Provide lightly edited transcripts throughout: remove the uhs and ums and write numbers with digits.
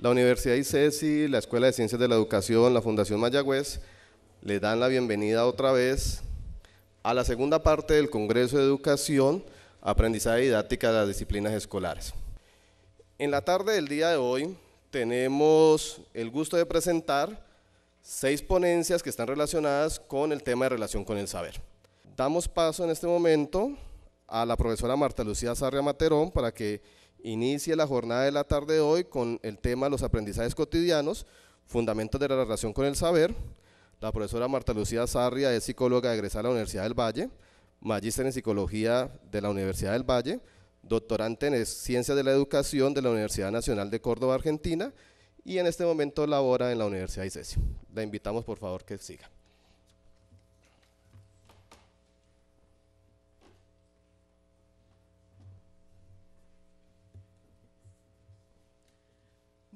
La Universidad ICESI, la Escuela de Ciencias de la Educación, la Fundación Mayagüez, le dan la bienvenida otra vez a la segunda parte del Congreso de Educación, Aprendizaje y Didáctica de las Disciplinas Escolares. En la tarde del día de hoy tenemos el gusto de presentar 6 ponencias que están relacionadas con el tema de relación con el saber. Damos paso en este momento a la profesora Marta Lucía Sarria Materón para que inicie la jornada de la tarde de hoy con el tema Los aprendizajes cotidianos, fundamentos de la relación con el saber. La profesora Marta Lucía Sarria es psicóloga egresada de la Universidad del Valle, magíster en psicología de la Universidad del Valle, doctorante en Ciencias de la Educación de la Universidad Nacional de Córdoba, Argentina, y en este momento labora en la Universidad ICESI. La invitamos por favor que siga.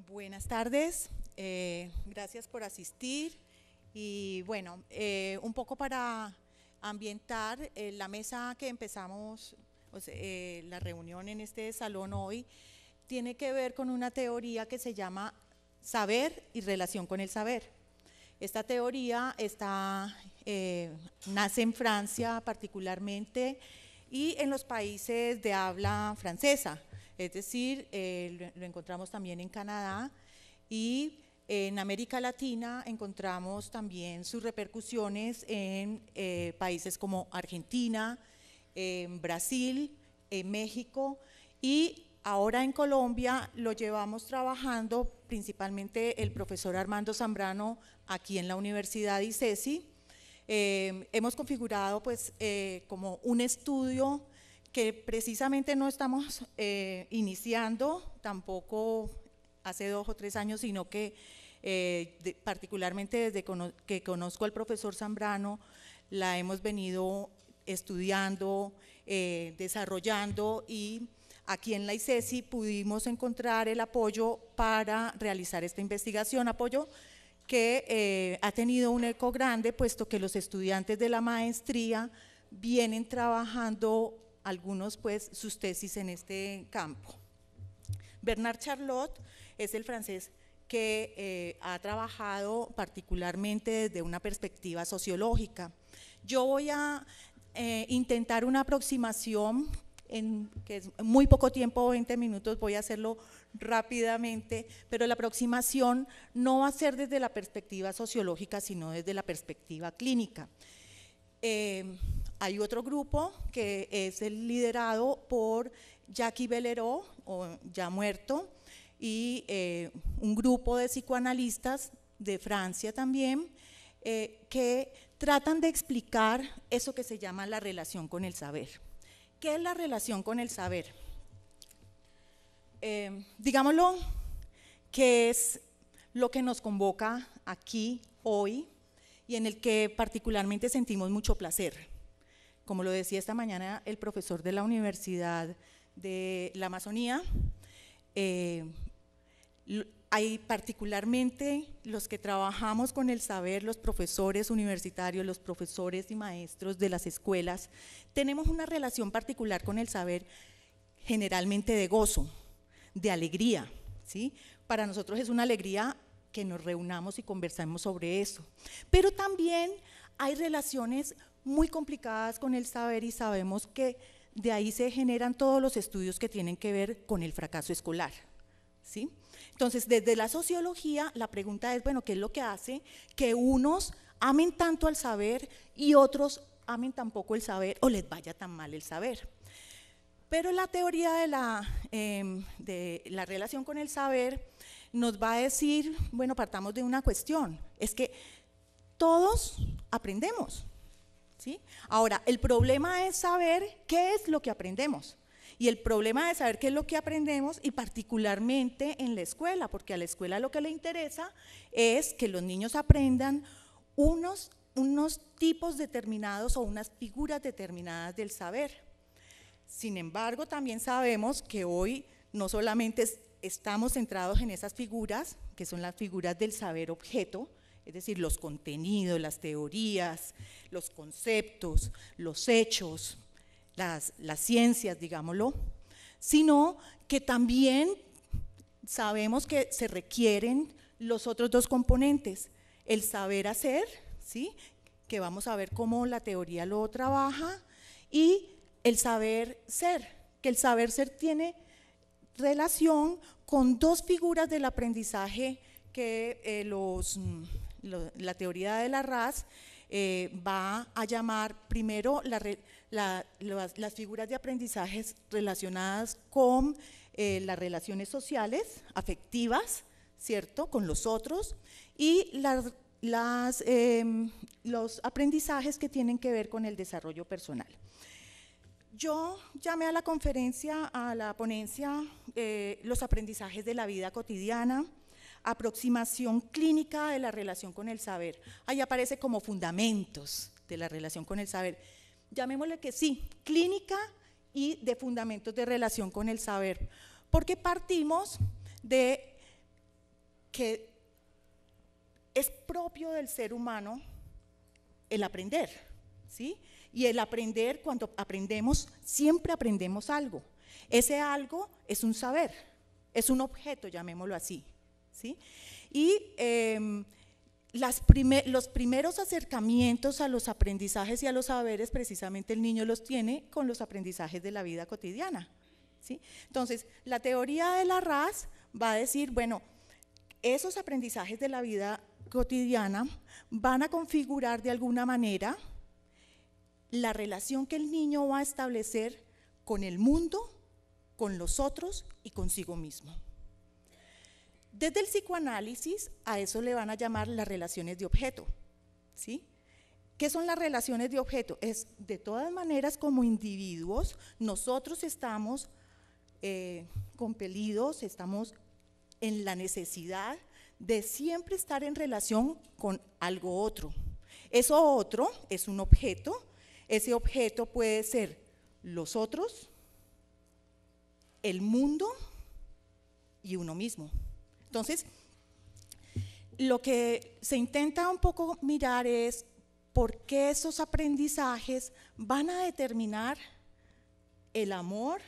Buenas tardes, gracias por asistir y bueno, un poco para ambientar la mesa que empezamos, la reunión en este salón hoy, tiene que ver con una teoría que se llama saber y relación con el saber. Esta teoría nace en Francia particularmente y en los países de habla francesa. Es decir, lo encontramos también en Canadá y en América Latina encontramos también sus repercusiones en países como Argentina, Brasil, México y ahora en Colombia lo llevamos trabajando principalmente el profesor Armando Zambrano aquí en la Universidad ICESI. Hemos configurado pues como un estudio que precisamente no estamos iniciando tampoco hace 2 o 3 años, sino que particularmente desde que conozco al profesor Zambrano, la hemos venido estudiando, desarrollando y aquí en la ICESI pudimos encontrar el apoyo para realizar esta investigación, apoyo que ha tenido un eco grande, puesto que los estudiantes de la maestría vienen trabajando algunos pues sus tesis en este campo. Bernard Charlot es el francés que ha trabajado particularmente desde una perspectiva sociológica. Yo voy a intentar una aproximación que es muy poco tiempo, 20 minutos, voy a hacerlo rápidamente, pero la aproximación no va a ser desde la perspectiva sociológica, sino desde la perspectiva clínica. Hay otro grupo que es el liderado por Jacques Bellerot, o ya muerto, y un grupo de psicoanalistas de Francia también, que tratan de explicar eso que se llama la relación con el saber. ¿Qué es la relación con el saber? Digámoslo, que es lo que nos convoca aquí hoy y en el que particularmente sentimos mucho placer. Como lo decía esta mañana el profesor de la Universidad de la Amazonía, hay particularmente los que trabajamos con el saber, los profesores universitarios, los profesores y maestros de las escuelas, tenemos una relación particular con el saber generalmente de gozo, de alegría, ¿sí? Para nosotros es una alegría que nos reunamos y conversamos sobre eso, pero también hay relaciones muy complicadas con el saber y sabemos que de ahí se generan todos los estudios que tienen que ver con el fracaso escolar, ¿sí? Entonces, desde la sociología, la pregunta es, bueno, ¿qué es lo que hace que unos amen tanto al saber y otros amen tan poco el saber o les vaya tan mal el saber? Pero la teoría de la relación con el saber nos va a decir, bueno, partamos de una cuestión, es que todos aprendemos, ¿sí? Ahora, el problema es saber qué es lo que aprendemos. Y el problema de saber qué es lo que aprendemos, y particularmente en la escuela, porque a la escuela lo que le interesa es que los niños aprendan unos tipos determinados o unas figuras determinadas del saber. Sin embargo, también sabemos que hoy no solamente estamos centrados en esas figuras, que son las figuras del saber objeto, es decir, los contenidos, las teorías, los conceptos, los hechos, las ciencias, digámoslo, sino que también sabemos que se requieren los otros dos componentes, el saber hacer, ¿sí?, que vamos a ver cómo la teoría lo trabaja, y el saber ser, que el saber ser tiene relación con dos figuras del aprendizaje que la teoría de la RAS va a llamar primero las figuras de aprendizajes relacionadas con las relaciones sociales, afectivas, ¿cierto?, con los otros, y los aprendizajes que tienen que ver con el desarrollo personal. Yo llamé a la conferencia, a la ponencia, los aprendizajes de la vida cotidiana, aproximación clínica de la relación con el saber. Ahí aparece como fundamentos de la relación con el saber. Llamémosle que sí, clínica y de fundamentos de relación con el saber, porque partimos de que es propio del ser humano el aprender, ¿sí? Y el aprender, cuando aprendemos, siempre aprendemos algo. Ese algo es un saber, es un objeto, llamémoslo así, ¿sí? Y los primeros acercamientos a los aprendizajes y a los saberes, precisamente el niño los tiene con los aprendizajes de la vida cotidiana, ¿sí? Entonces, la teoría de la RAS va a decir, bueno, esos aprendizajes de la vida cotidiana van a configurar de alguna manera la relación que el niño va a establecer con el mundo, con los otros y consigo mismo. Desde el psicoanálisis a eso le van a llamar las relaciones de objeto, ¿sí? ¿Qué son las relaciones de objeto? Es de todas maneras, como individuos, nosotros estamos compelidos, estamos en la necesidad de siempre estar en relación con algo otro. Eso otro es un objeto, ese objeto puede ser los otros, el mundo y uno mismo. Entonces, lo que se intenta un poco mirar es por qué esos aprendizajes van a determinar el amor,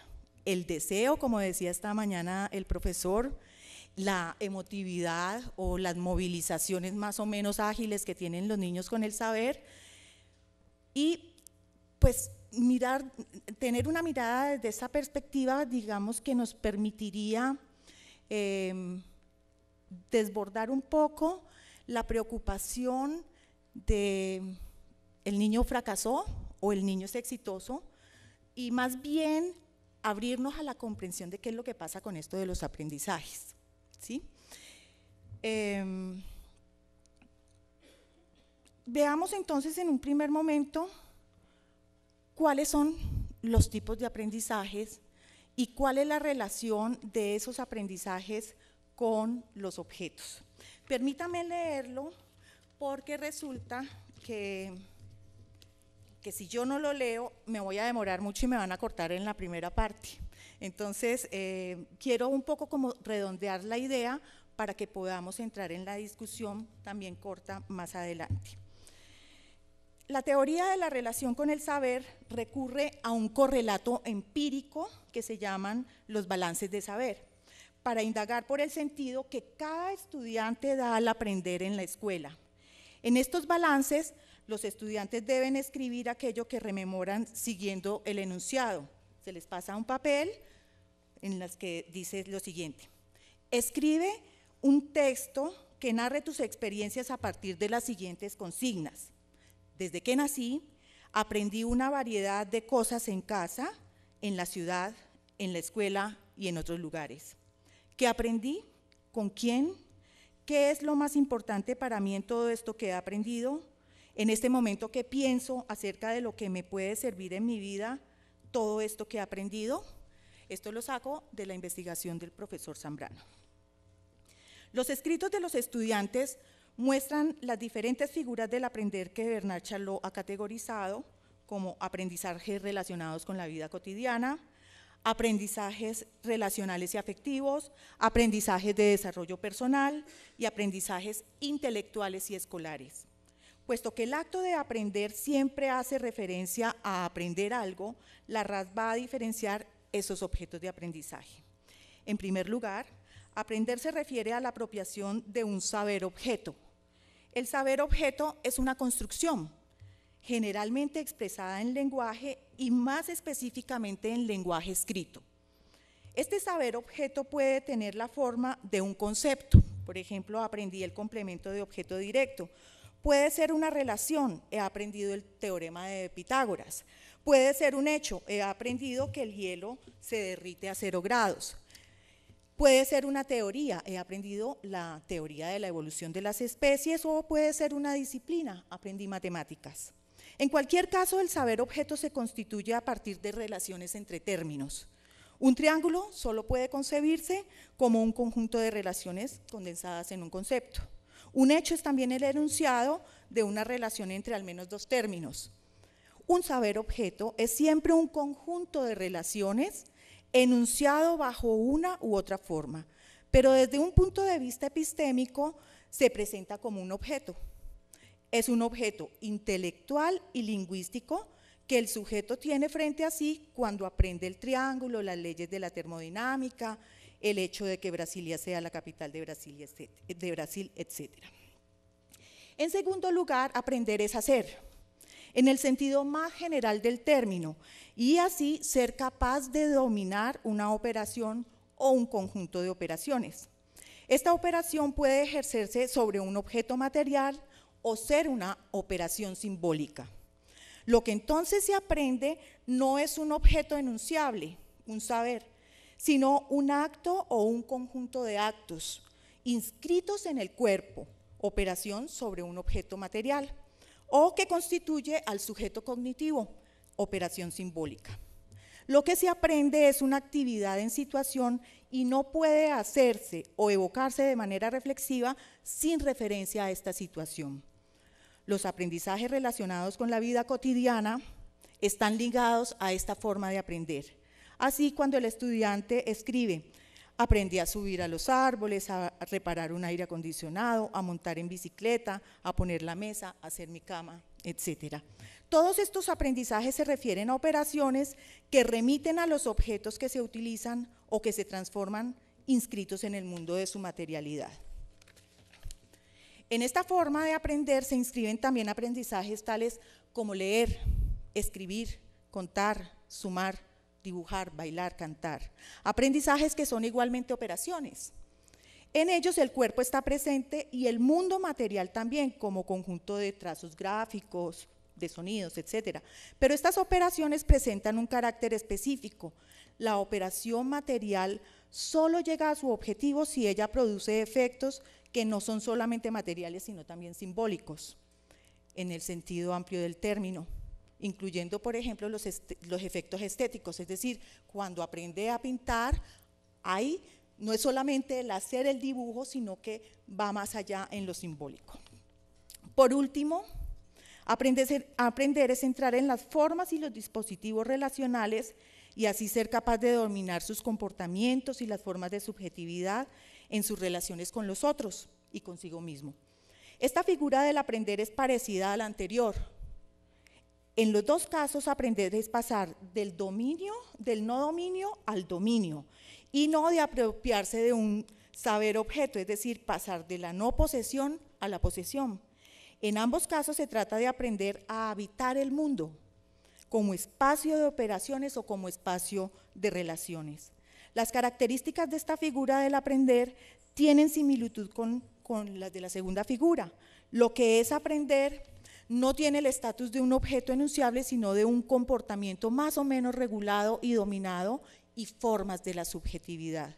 el deseo, como decía esta mañana el profesor, la emotividad o las movilizaciones más o menos ágiles que tienen los niños con el saber, y pues tener una mirada desde esa perspectiva, digamos, que nos permitiría desbordar un poco la preocupación de el niño fracasó o el niño es exitoso, y más bien abrirnos a la comprensión de qué es lo que pasa con esto de los aprendizajes, ¿sí? Veamos entonces en un primer momento cuáles son los tipos de aprendizajes y cuál es la relación de esos aprendizajes con los objetos. Permítame leerlo porque resulta que si yo no lo leo me voy a demorar mucho y me van a cortar en la primera parte. Entonces, quiero un poco como redondear la idea para que podamos entrar en la discusión también corta más adelante. La teoría de la relación con el saber recurre a un correlato empírico que se llaman los balances de saber, para indagar por el sentido que cada estudiante da al aprender en la escuela. En estos balances, los estudiantes deben escribir aquello que rememoran siguiendo el enunciado. Se les pasa un papel en las que dice lo siguiente: escribe un texto que narre tus experiencias a partir de las siguientes consignas. Desde que nací, aprendí una variedad de cosas en casa, en la ciudad, en la escuela y en otros lugares. ¿Qué aprendí? ¿Con quién? ¿Qué es lo más importante para mí en todo esto que he aprendido? En este momento, ¿qué pienso acerca de lo que me puede servir en mi vida todo esto que he aprendido? Esto lo saco de la investigación del profesor Zambrano. Los escritos de los estudiantes muestran las diferentes figuras del aprender que Bernard Charlot ha categorizado como aprendizajes relacionados con la vida cotidiana, aprendizajes relacionales y afectivos, aprendizajes de desarrollo personal y aprendizajes intelectuales y escolares. Puesto que el acto de aprender siempre hace referencia a aprender algo, la RAS va a diferenciar esos objetos de aprendizaje. En primer lugar, Aprender se refiere a la apropiación de un saber objeto. El saber objeto es una construcción, generalmente expresada en lenguaje y más específicamente en lenguaje escrito. Este saber objeto puede tener la forma de un concepto. Por ejemplo, aprendí el complemento de objeto directo. Puede ser una relación, he aprendido el teorema de Pitágoras. Puede ser un hecho, he aprendido que el hielo se derrite a 0 grados. Puede ser una teoría, he aprendido la teoría de la evolución de las especies, o puede ser una disciplina, aprendí matemáticas. En cualquier caso, el saber objeto se constituye a partir de relaciones entre términos. Un triángulo solo puede concebirse como un conjunto de relaciones condensadas en un concepto. Un hecho es también el enunciado de una relación entre al menos 2 términos. Un saber objeto es siempre un conjunto de relaciones enunciado bajo una u otra forma, pero desde un punto de vista epistémico se presenta como un objeto. Es un objeto intelectual y lingüístico que el sujeto tiene frente a sí cuando aprende el triángulo, las leyes de la termodinámica, el hecho de que Brasilia sea la capital de Brasil, etc. En segundo lugar, aprender es hacer, en el sentido más general del término, y así ser capaz de dominar una operación o un conjunto de operaciones. Esta operación puede ejercerse sobre un objeto material o ser una operación simbólica. Lo que entonces se aprende no es un objeto enunciable, un saber, sino un acto o un conjunto de actos inscritos en el cuerpo, operación sobre un objeto material, o que constituye al sujeto cognitivo, operación simbólica. Lo que se aprende es una actividad en situación y no puede hacerse o evocarse de manera reflexiva sin referencia a esta situación. Los aprendizajes relacionados con la vida cotidiana están ligados a esta forma de aprender. Así, cuando el estudiante escribe, aprendí a subir a los árboles, a reparar un aire acondicionado, a montar en bicicleta, a poner la mesa, a hacer mi cama, etc. Todos estos aprendizajes se refieren a operaciones que remiten a los objetos que se utilizan o que se transforman inscritos en el mundo de su materialidad. En esta forma de aprender se inscriben también aprendizajes tales como leer, escribir, contar, sumar, dibujar, bailar, cantar. Aprendizajes que son igualmente operaciones. En ellos el cuerpo está presente y el mundo material también, como conjunto de trazos gráficos, de sonidos, etc. Pero estas operaciones presentan un carácter específico. La operación material solo llega a su objetivo si ella produce efectos que no son solamente materiales, sino también simbólicos, en el sentido amplio del término, incluyendo, por ejemplo, los efectos estéticos, es decir, cuando aprende a pintar, ahí no es solamente el hacer el dibujo, sino que va más allá en lo simbólico. Por último, aprender es entrar en las formas y los dispositivos relacionales y así ser capaz de dominar sus comportamientos y las formas de subjetividad en sus relaciones con los otros y consigo mismo. Esta figura del aprender es parecida a la anterior. En los dos casos, aprender es pasar del dominio, del no dominio al dominio, y no de apropiarse de un saber objeto, es decir, pasar de la no posesión a la posesión. En ambos casos se trata de aprender a habitar el mundo como espacio de operaciones o como espacio de relaciones. Las características de esta figura del aprender tienen similitud con las de la segunda figura. Lo que es aprender no tiene el estatus de un objeto enunciable, sino de un comportamiento más o menos regulado y dominado y formas de la subjetividad.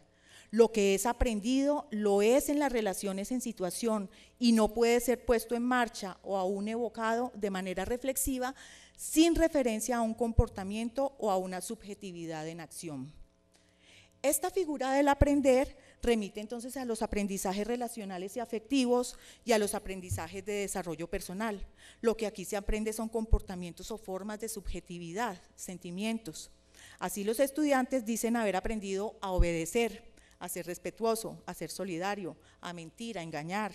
Lo que es aprendido lo es en las relaciones en situación y no puede ser puesto en marcha o aún evocado de manera reflexiva sin referencia a un comportamiento o a una subjetividad en acción. Esta figura del aprender remite entonces a los aprendizajes relacionales y afectivos y a los aprendizajes de desarrollo personal. Lo que aquí se aprende son comportamientos o formas de subjetividad, sentimientos. Así los estudiantes dicen haber aprendido a obedecer, a ser respetuoso, a ser solidario, a mentir, a engañar,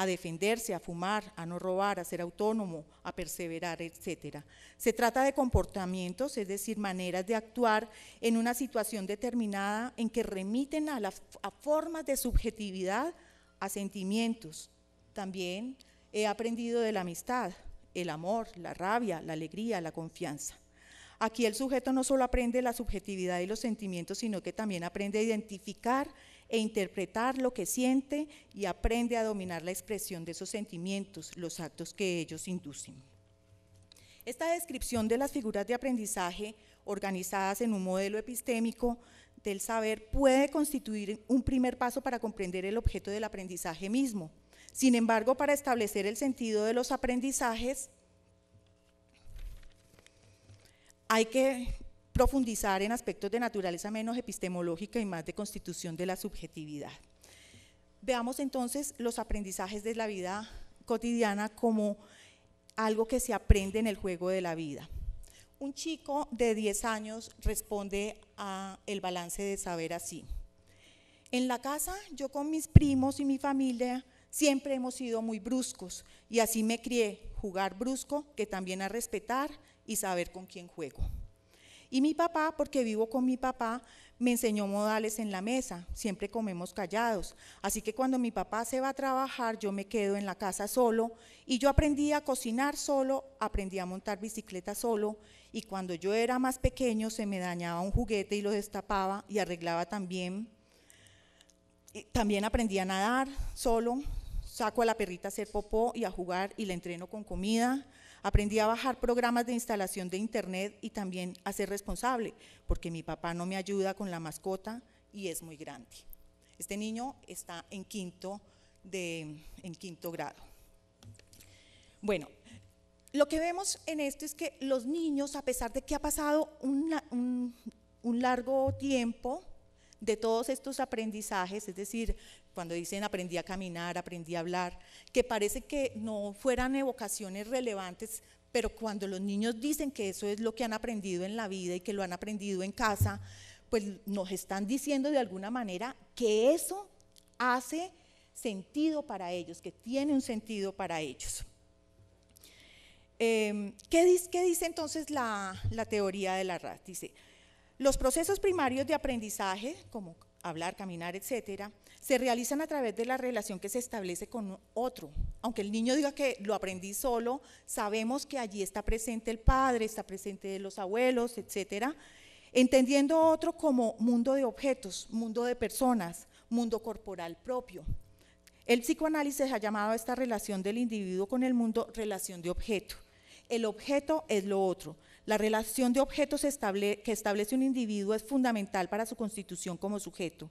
a defenderse, a fumar, a no robar, a ser autónomo, a perseverar, etc. Se trata de comportamientos, es decir, maneras de actuar en una situación determinada en que remiten a formas de subjetividad, a sentimientos. También he aprendido de la amistad, el amor, la rabia, la alegría, la confianza. Aquí el sujeto no solo aprende la subjetividad y los sentimientos, sino que también aprende a identificar e interpretar lo que siente y aprende a dominar la expresión de esos sentimientos, los actos que ellos inducen. Esta descripción de las figuras de aprendizaje organizadas en un modelo epistémico del saber puede constituir un primer paso para comprender el objeto del aprendizaje mismo. Sin embargo, para establecer el sentido de los aprendizajes, hay que profundizar en aspectos de naturaleza menos epistemológica y más de constitución de la subjetividad. Veamos entonces los aprendizajes de la vida cotidiana como algo que se aprende en el juego de la vida. Un chico de 10 años responde a el balance de saber así: en la casa, yo con mis primos y mi familia siempre hemos sido muy bruscos y así me crié, jugar brusco, que también a respetar y saber con quién juego. Y mi papá, porque vivo con mi papá, me enseñó modales en la mesa, siempre comemos callados, así que cuando mi papá se va a trabajar yo me quedo en la casa solo y yo aprendí a cocinar solo, aprendí a montar bicicleta solo y cuando yo era más pequeño se me dañaba un juguete y lo destapaba y arreglaba también. También aprendí a nadar solo, saco a la perrita a hacer popó y a jugar y la entreno con comida. Aprendí a bajar programas de instalación de internet y también a ser responsable, porque mi papá no me ayuda con la mascota y es muy grande. Este niño está en quinto grado. Bueno, lo que vemos en esto es que los niños, a pesar de que ha pasado un largo tiempo de todos estos aprendizajes, es decir, cuando dicen aprendí a caminar, aprendí a hablar, que parece que no fueran evocaciones relevantes, pero cuando los niños dicen que eso es lo que han aprendido en la vida y que lo han aprendido en casa, pues nos están diciendo de alguna manera que eso hace sentido para ellos, que tiene un sentido para ellos. ¿Qué dice entonces la teoría de la RAD? Dice, los procesos primarios de aprendizaje, como hablar, caminar, etcétera, se realizan a través de la relación que se establece con otro. Aunque el niño diga que lo aprendí solo, sabemos que allí está presente el padre, está presente los abuelos, etcétera, entendiendo otro como mundo de objetos, mundo de personas, mundo corporal propio. El psicoanálisis ha llamado a esta relación del individuo con el mundo relación de objeto. El objeto es lo otro. La relación de objetos que establece un individuo es fundamental para su constitución como sujeto.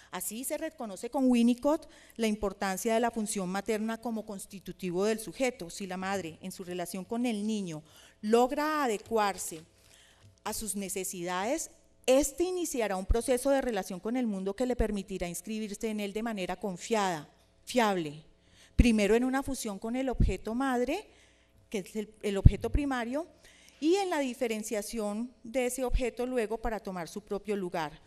Así se reconoce con Winnicott la importancia de la función materna como constitutivo del sujeto. Si la madre, en su relación con el niño, logra adecuarse a sus necesidades, este iniciará un proceso de relación con el mundo que le permitirá inscribirse en él de manera confiada, fiable. Primero en una fusión con el objeto madre, que es el objeto primario, y en la diferenciación de ese objeto luego para tomar su propio lugar.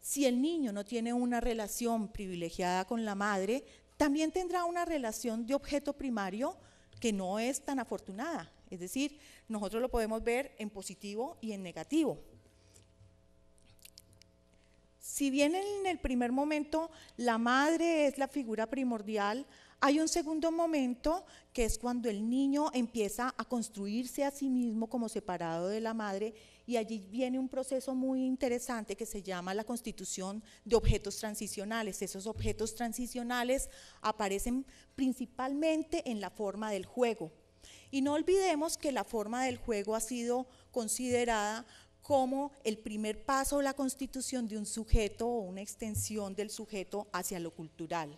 Si el niño no tiene una relación privilegiada con la madre, también tendrá una relación de objeto primario que no es tan afortunada. Es decir, nosotros lo podemos ver en positivo y en negativo. Si bien en el primer momento la madre es la figura primordial, hay un segundo momento que es cuando el niño empieza a construirse a sí mismo como separado de la madre y allí viene un proceso muy interesante que se llama la constitución de objetos transicionales. Esos objetos transicionales aparecen principalmente en la forma del juego. Y no olvidemos que la forma del juego ha sido considerada como el primer paso de la constitución de un sujeto o una extensión del sujeto hacia lo cultural.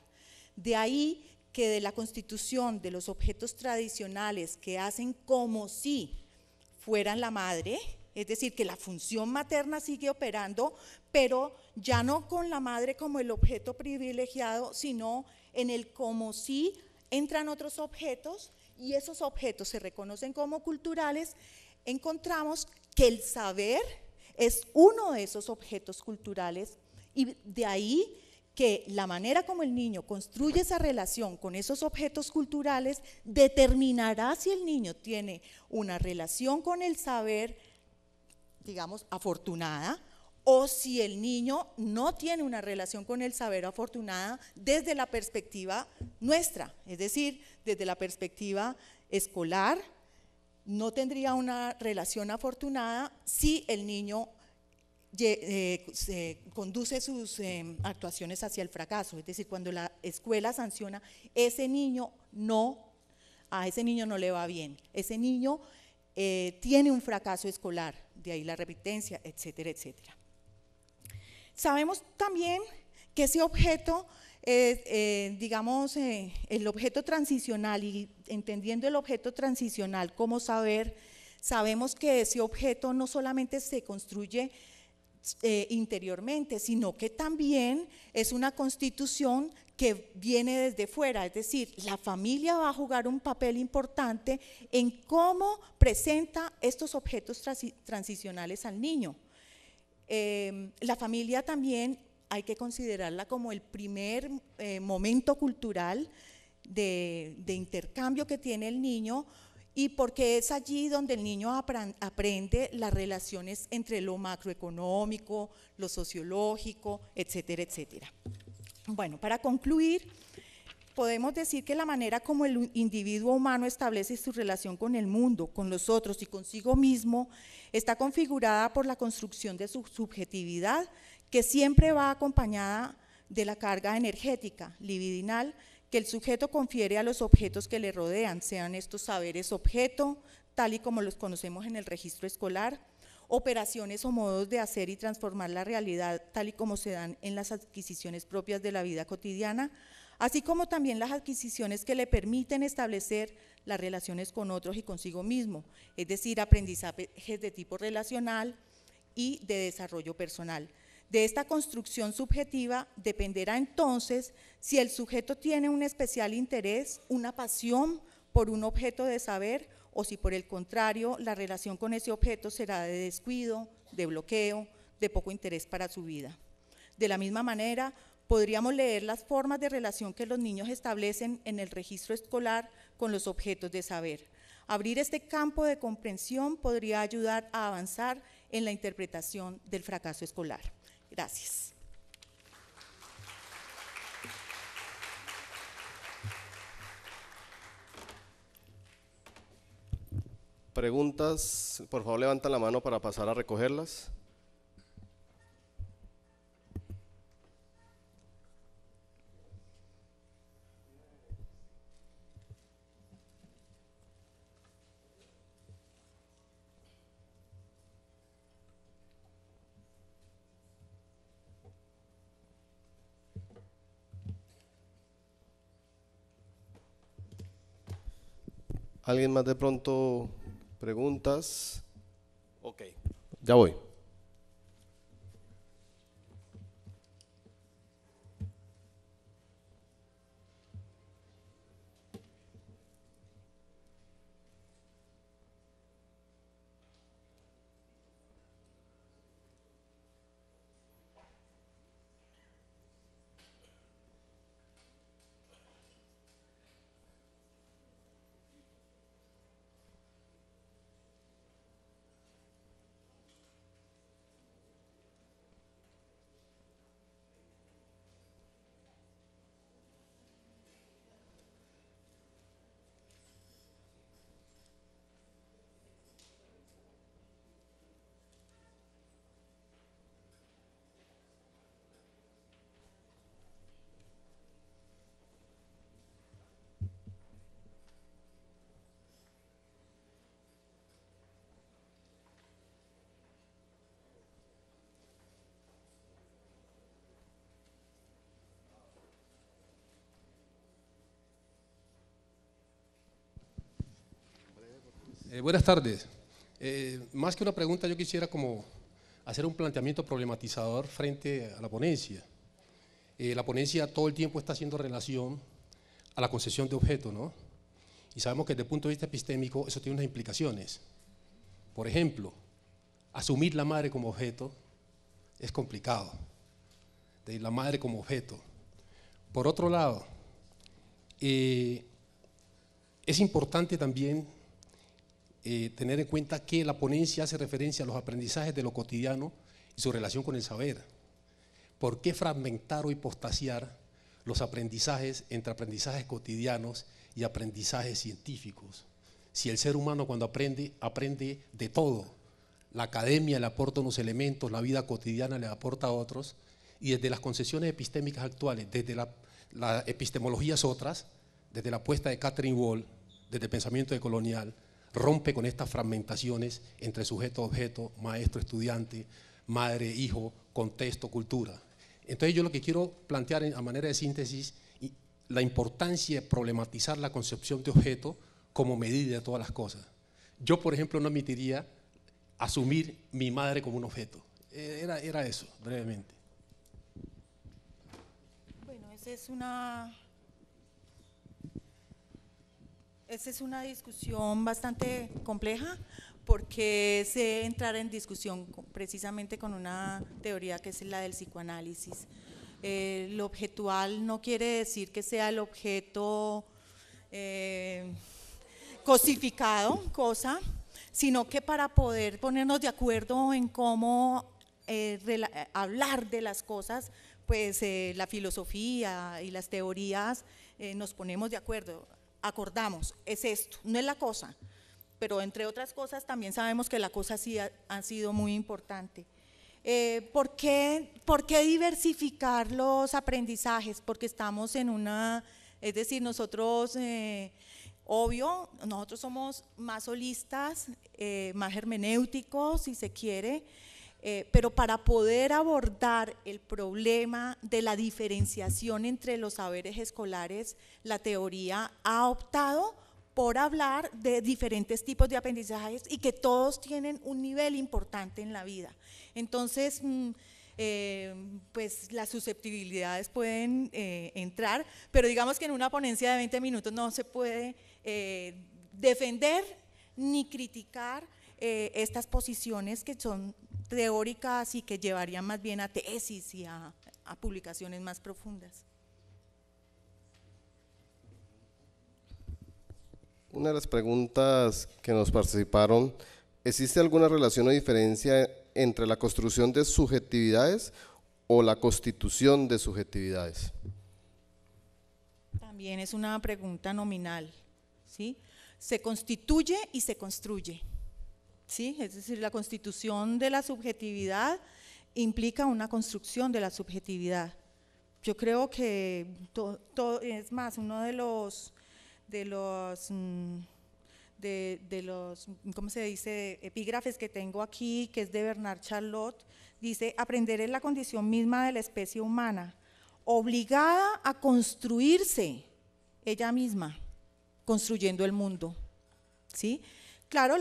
De ahí que de la constitución de los objetos tradicionales que hacen como si fueran la madre, es decir, que la función materna sigue operando, pero ya no con la madre como el objeto privilegiado, sino en el como si entran otros objetos y esos objetos se reconocen como culturales, encontramos que el saber es uno de esos objetos culturales y de ahí que la manera como el niño construye esa relación con esos objetos culturales determinará si el niño tiene una relación con el saber, digamos, afortunada, o si el niño no tiene una relación con el saber afortunada desde la perspectiva nuestra, es decir, desde la perspectiva escolar, no tendría una relación afortunada si el niño conduce sus actuaciones hacia el fracaso, es decir, cuando la escuela sanciona, ese niño a ese niño no le va bien, ese niño tiene un fracaso escolar, de ahí la repitencia, etcétera, etcétera. Sabemos también que ese objeto, digamos, el objeto transicional, y entendiendo el objeto transicional como saber, sabemos que ese objeto no solamente se construye interiormente, sino que también es una constitución que viene desde fuera, es decir, la familia va a jugar un papel importante en cómo presenta estos objetos transicionales al niño. La familia también hay que considerarla como el primer momento cultural de intercambio que tiene el niño, y porque es allí donde el niño aprende las relaciones entre lo macroeconómico, lo sociológico, etcétera, etcétera. Bueno, para concluir, podemos decir que la manera como el individuo humano establece su relación con el mundo, con los otros y consigo mismo, está configurada por la construcción de su subjetividad, que siempre va acompañada de la carga energética, libidinal, que el sujeto confiere a los objetos que le rodean, sean estos saberes objeto, tal y como los conocemos en el registro escolar, operaciones o modos de hacer y transformar la realidad, tal y como se dan en las adquisiciones propias de la vida cotidiana, así como también las adquisiciones que le permiten establecer las relaciones con otros y consigo mismo, es decir, aprendizajes de tipo relacional y de desarrollo personal. De esta construcción subjetiva dependerá entonces si el sujeto tiene un especial interés, una pasión por un objeto de saber, o si por el contrario la relación con ese objeto será de descuido, de bloqueo, de poco interés para su vida. De la misma manera, podríamos leer las formas de relación que los niños establecen en el registro escolar con los objetos de saber. Abrir este campo de comprensión podría ayudar a avanzar en la interpretación del fracaso escolar. Gracias. Preguntas, por favor levantan la mano para pasar a recogerlas. ¿Alguien más de pronto? ¿Preguntas? Ok, ya voy. Buenas tardes. Más que una pregunta, yo quisiera como hacer un planteamiento problematizador frente a la ponencia. La ponencia todo el tiempo está haciendo relación a la concepción de objeto, ¿no? Y sabemos que desde el punto de vista epistémico eso tiene unas implicaciones. Por ejemplo, asumir la madre como objeto es complicado. de la madre como objeto. Por otro lado, es importante también tener en cuenta que la ponencia hace referencia a los aprendizajes de lo cotidiano y su relación con el saber. ¿Por qué fragmentar o hipostasiar los aprendizajes entre aprendizajes cotidianos y aprendizajes científicos? Si el ser humano cuando aprende, aprende de todo. La academia le aporta unos elementos, la vida cotidiana le aporta otros, y desde las concepciones epistémicas actuales, desde la epistemología otras, desde la apuesta de Catherine Wall, desde el pensamiento decolonial, rompe con estas fragmentaciones entre sujeto-objeto, maestro-estudiante, madre-hijo, contexto, cultura. Entonces yo lo que quiero plantear a manera de síntesis, la importancia de problematizar la concepción de objeto como medida de todas las cosas. Yo, por ejemplo, no admitiría asumir mi madre como un objeto. Era eso, brevemente. Bueno, esa es una discusión bastante compleja, porque se entrar en discusión precisamente con una teoría que es la del psicoanálisis. Lo objetual no quiere decir que sea el objeto cosificado, sino que para poder ponernos de acuerdo en cómo hablar de las cosas, pues la filosofía y las teorías nos ponemos de acuerdo, acordamos, es esto, no es la cosa, pero entre otras cosas también sabemos que la cosa sí ha sido muy importante. ¿Por qué diversificar los aprendizajes? Porque estamos en es decir, nosotros, obvio, nosotros somos más holistas, más hermenéuticos, si se quiere, pero para poder abordar el problema de la diferenciación entre los saberes escolares, la teoría ha optado por hablar de diferentes tipos de aprendizajes y que todos tienen un nivel importante en la vida. Entonces, pues las susceptibilidades pueden entrar, pero digamos que en una ponencia de 20 minutos no se puede defender ni criticar estas posiciones que son teóricas y que llevarían más bien a tesis y a publicaciones más profundas. Una de las preguntas que nos participaron, ¿existe alguna relación o diferencia entre la construcción de subjetividades o la constitución de subjetividades? También es una pregunta nominal, ¿sí? Se constituye y se construye, ¿sí? Es decir, la constitución de la subjetividad implica una construcción de la subjetividad. Yo creo que es más, uno de los ¿cómo se dice?, epígrafes que tengo aquí, que es de Bernard Charlot, dice: aprender es la condición misma de la especie humana, obligada a construirse ella misma, construyendo el mundo, ¿sí? Claro,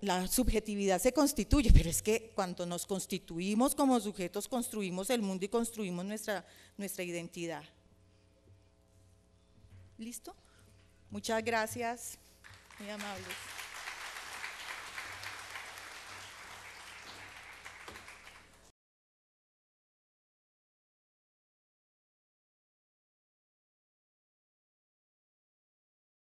la subjetividad se constituye, pero es que cuando nos constituimos como sujetos, construimos el mundo y construimos nuestra identidad. ¿Listo? Muchas gracias, muy amables.